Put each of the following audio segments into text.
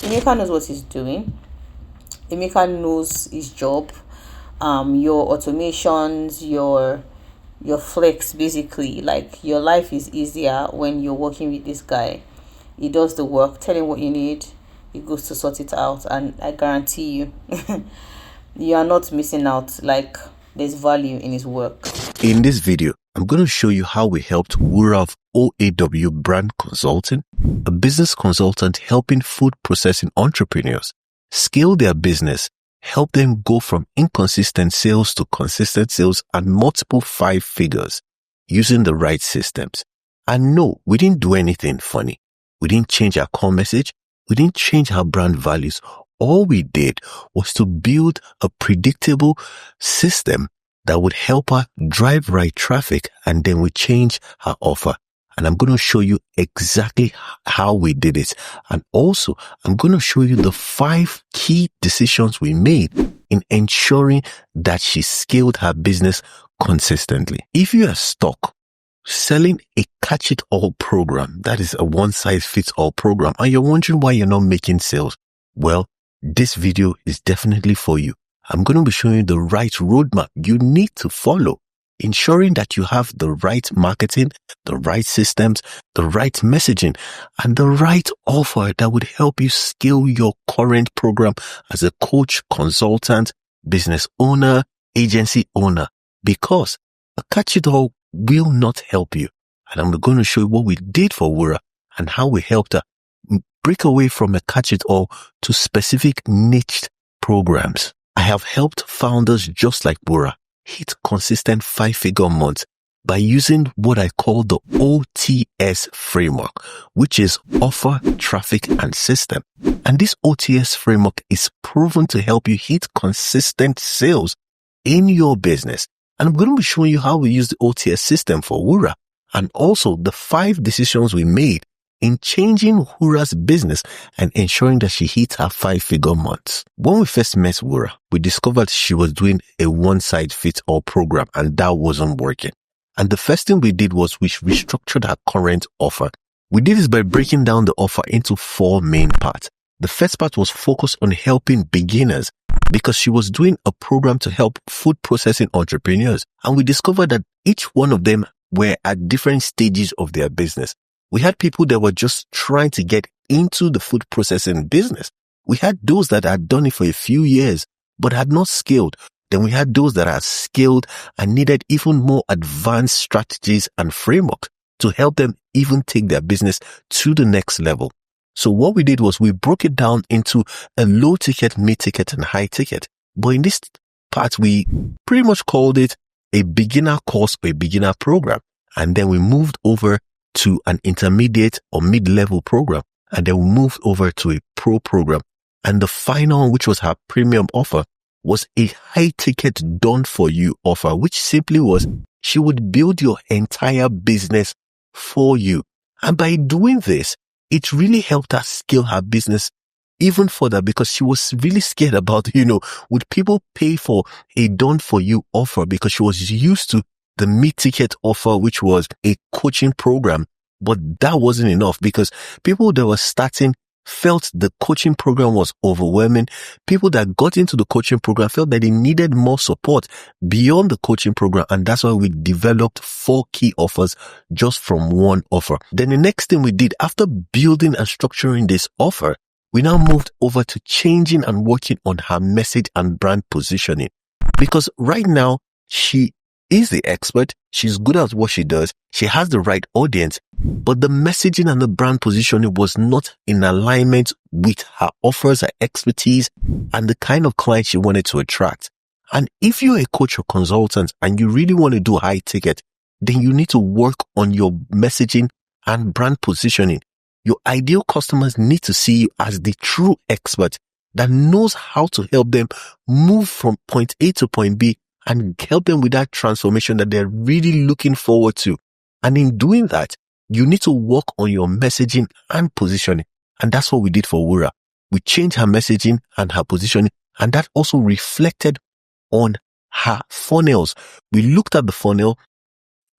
Emeka knows what he's doing. Emeka knows his job. Your automations, your flex, basically, like your life is easier when you're working with this guy. He does the work, tell him what you need, he goes to sort it out, and I guarantee you you are not missing out. Like, there's value in his work. In this video, I'm going to show you how we helped Wura of OAW Brand Consulting, a business consultant helping food processing entrepreneurs scale their business, help them go from inconsistent sales to consistent sales and multiple 5 figures using the right systems. And no, we didn't do anything funny. We didn't change our core message. We didn't change our brand values. All we did was to build a predictable system that would help her drive right traffic, and then we change her offer. And I'm going to show you exactly how we did it. And also, I'm going to show you the 5 key decisions we made in ensuring that she scaled her business consistently. If you are stuck selling a catch-it-all program, that is a one-size-fits-all program, and you're wondering why you're not making sales, well, this video is definitely for you. I'm going to be showing you the right roadmap you need to follow, ensuring that you have the right marketing, the right systems, the right messaging, and the right offer that would help you scale your current program as a coach, consultant, business owner, agency owner, because a catch-it-all will not help you. And I'm going to show you what we did for Wura and how we helped her break away from a catch-it-all to specific niched programs. I have helped founders just like Wura hit consistent 5-figure months by using what I call the OTS Framework, which is offer, traffic, and system. And this OTS Framework is proven to help you hit consistent sales in your business. And I'm going to be showing you how we use the OTS system for Wura, and also the 5 decisions we made in changing Wura's business and ensuring that she hit her 5-figure months. When we first met Wura, we discovered she was doing a one-size-fits-all program, and that wasn't working. And the first thing we did was we restructured her current offer. We did this by breaking down the offer into 4 main parts. The first part was focused on helping beginners, because she was doing a program to help food processing entrepreneurs. And we discovered that each one of them were at different stages of their business. We had people that were just trying to get into the food processing business. We had those that had done it for a few years, but had not scaled. Then we had those that had scaled and needed even more advanced strategies and framework to help them even take their business to the next level. So what we did was we broke it down into a low ticket, mid ticket, and high ticket. But in this part, we pretty much called it a beginner course or a beginner program. And then we moved over to an intermediate or mid-level program. And then we moved over to a pro program. And the final, which was her premium offer, was a high ticket done for you offer, which simply was she would build your entire business for you. And by doing this, it really helped her scale her business even further, because she was really scared about, would people pay for a done for you offer, because she was used to the mid-ticket offer, which was a coaching program. But that wasn't enough, because people that were starting felt the coaching program was overwhelming. People that got into the coaching program felt that they needed more support beyond the coaching program. And that's why we developed 4 key offers just from one offer. Then the next thing we did after building and structuring this offer, we now moved over to changing and working on her message and brand positioning. Because right now, she is the expert. She's good at what she does. She has the right audience, but the messaging and the brand positioning was not in alignment with her offers, her expertise, and the kind of client she wanted to attract. And if you're a coach or consultant and you really want to do high ticket, then you need to work on your messaging and brand positioning. Your ideal customers need to see you as the true expert that knows how to help them move from point A to point B and help them with that transformation that they're really looking forward to. And in doing that, you need to work on your messaging and positioning. And that's what we did for Wura. We changed her messaging and her positioning, and that also reflected on her funnels. We looked at the funnel,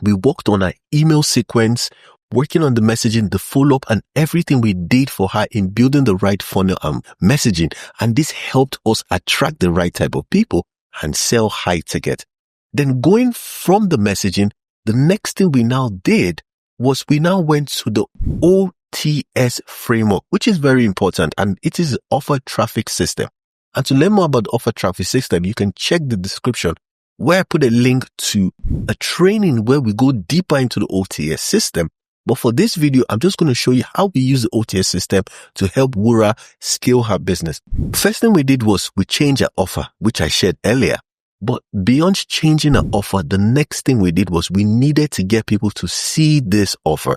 we worked on her email sequence, working on the messaging, the follow-up, and everything we did for her in building the right funnel and messaging. And this helped us attract the right type of people and sell high ticket. Then going from the messaging, the next thing we now did was we now went to the OTS framework, which is very important, and it is offer traffic system. And to learn more about the offer traffic system, you can check the description where I put a link to a training where we go deeper into the OTS system. But for this video, I'm just going to show you how we use the OTS system to help Wura scale her business. First thing we did was we changed our offer, which I shared earlier. But beyond changing our offer, the next thing we did was we needed to get people to see this offer.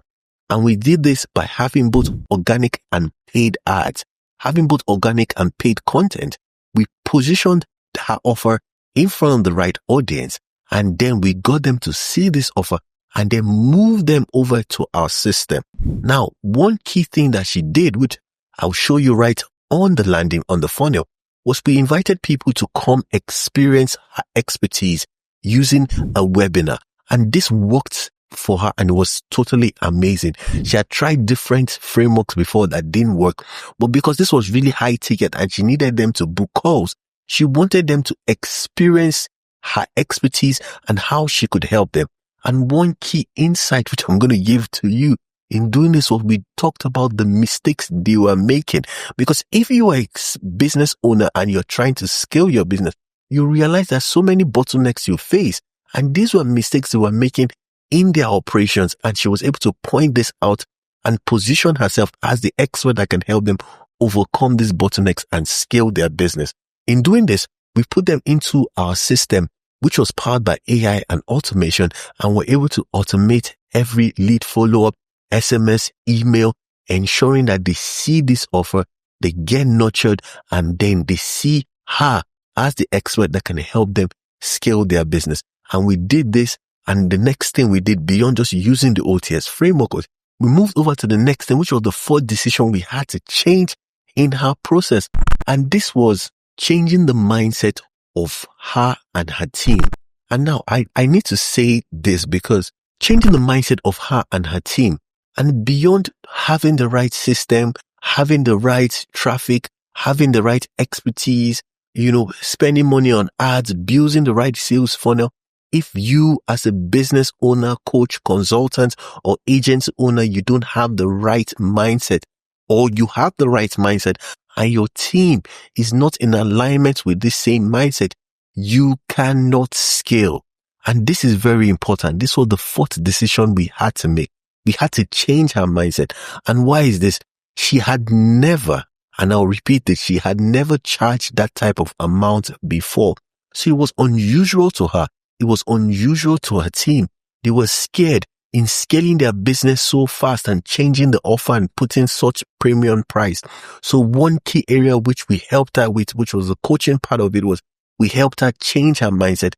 And we did this by having both organic and paid ads, having both organic and paid content. We positioned her offer in front of the right audience, and then we got them to see this offer and then move them over to our system. Now, one key thing that she did, which I'll show you right on the landing on the funnel, was we invited people to come experience her expertise using a webinar. And this worked for her and it was totally amazing. She had tried different frameworks before that didn't work, but because this was really high ticket and she needed them to book calls, she wanted them to experience her expertise and how she could help them. And one key insight which I'm going to give to you in doing this was we talked about the mistakes they were making. Because if you are a business owner and you're trying to scale your business, you realize there's so many bottlenecks you face. And these were mistakes they were making in their operations. And she was able to point this out and position herself as the expert that can help them overcome these bottlenecks and scale their business. In doing this, we put them into our system, which was powered by AI and automation, and we're able to automate every lead follow-up, SMS, email, ensuring that they see this offer, they get nurtured, and then they see her as the expert that can help them scale their business. And we did this, and the next thing we did beyond just using the OTS framework was we moved over to the next thing, which was the fourth decision we had to change in her process. And this was changing the mindset of her and her team. And now I need to say this because changing the mindset of her and her team, and beyond having the right system, having the right traffic, having the right expertise, spending money on ads, building the right sales funnel. If you as a business owner, coach, consultant, or agency owner, you don't have the right mindset, or you have the right mindset and your team is not in alignment with this same mindset, you cannot scale. And this is very important. This was the fourth decision we had to make. We had to change her mindset. And why is this? She had never, and I'll repeat this, she had never charged that type of amount before. So it was unusual to her. It was unusual to her team. They were scared in scaling their business so fast and changing the offer and putting such premium price. So one key area which we helped her with, which was the coaching part of it, was we helped her change her mindset,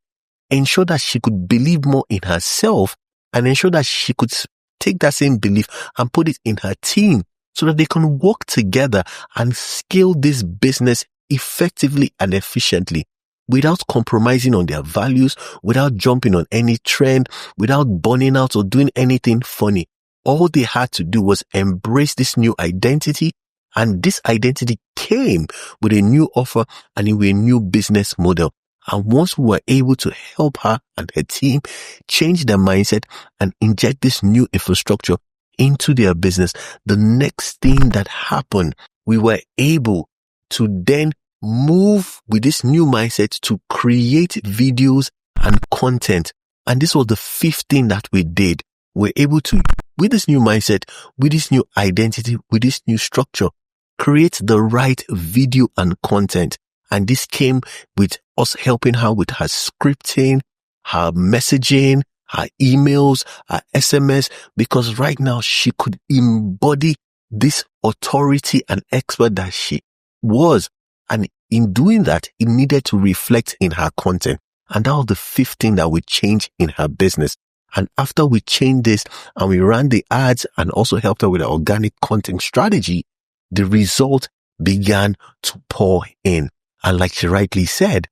ensure that she could believe more in herself, and ensure that she could take that same belief and put it in her team so that they can work together and scale this business effectively and efficiently without compromising on their values, without jumping on any trend, without burning out or doing anything funny. All they had to do was embrace this new identity, and this identity came with a new offer and with a new business model. And once we were able to help her and her team change their mindset and inject this new infrastructure into their business, the next thing that happened, we were able to then move with this new mindset to create videos and content. And this was the fifth thing that we did. We're able to, with this new mindset, with this new identity, with this new structure, create the right video and content. And this came with us helping her with her scripting, her messaging, her emails, her SMS, because right now she could embody this authority and expert that she was. And in doing that, it needed to reflect in her content. And that was the fifth thing that we changed in her business. And after we changed this and we ran the ads and also helped her with the organic content strategy, the result began to pour in. And like she rightly said,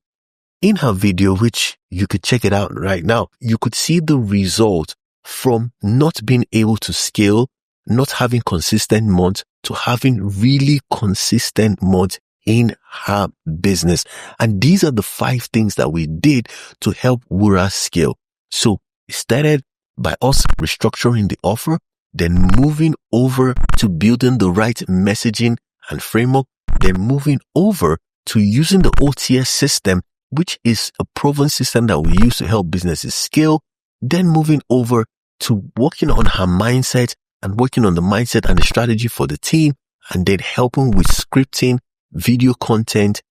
in her video, which you could check it out right now, you could see the result from not being able to scale, not having consistent months, to having really consistent months in her business. And these are the 5 things that we did to help Wura scale. So it started by us restructuring the offer, then moving over to building the right messaging and framework, then moving over to using the OTS system, which is a proven system that we use to help businesses scale, then moving over to working on her mindset and working on the mindset and the strategy for the team, and then helping with scripting, video content,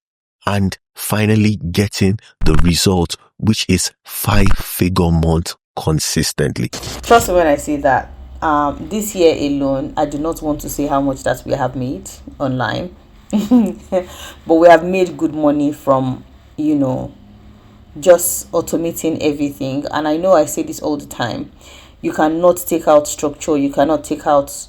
and finally getting the result, which is 5-figure month consistently. Trust me when I say that. This year alone, I do not want to say how much that we have made online, but we have made good money from, just automating everything. And I know I say this all the time. You cannot take out structure. You cannot take out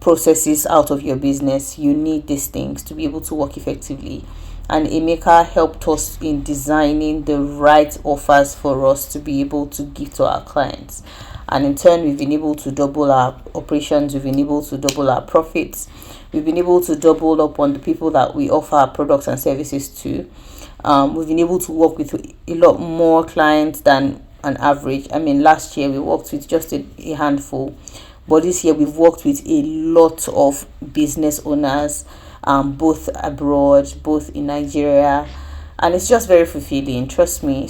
processes out of your business. You need these things to be able to work effectively. And Emeka helped us in designing the right offers for us to be able to give to our clients. And in turn, we've been able to double our operations. We've been able to double our profits. We've been able to double up on the people that we offer our products and services to. We've been able to work with a lot more clients than an average. I mean, last year we worked with just a handful, but this year we've worked with a lot of business owners, both abroad, both in Nigeria, and it's just very fulfilling. Trust me.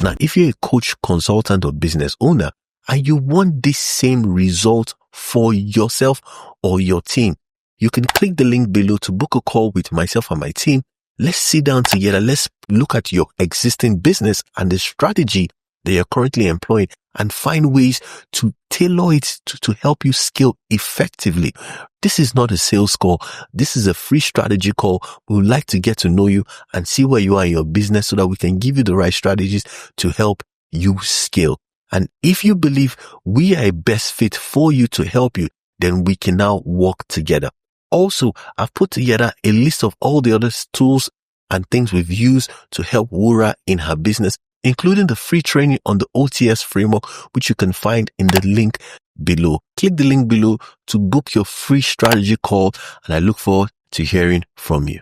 Now, if you're a coach, consultant, or business owner, and you want this same result for yourself or your team, you can click the link below to book a call with myself and my team. Let's sit down together. Let's look at your existing business and the strategy that you're currently employing and find ways to tailor it to help you scale effectively. This is not a sales call. This is a free strategy call. We would like to get to know you and see where you are in your business so that we can give you the right strategies to help you scale. And if you believe we are a best fit for you to help you, then we can now work together. Also, I've put together a list of all the other tools and things we've used to help Wura in her business, including the free training on the OTS Framework, which you can find in the link below. Click the link below to book your free strategy call, and I look forward to hearing from you.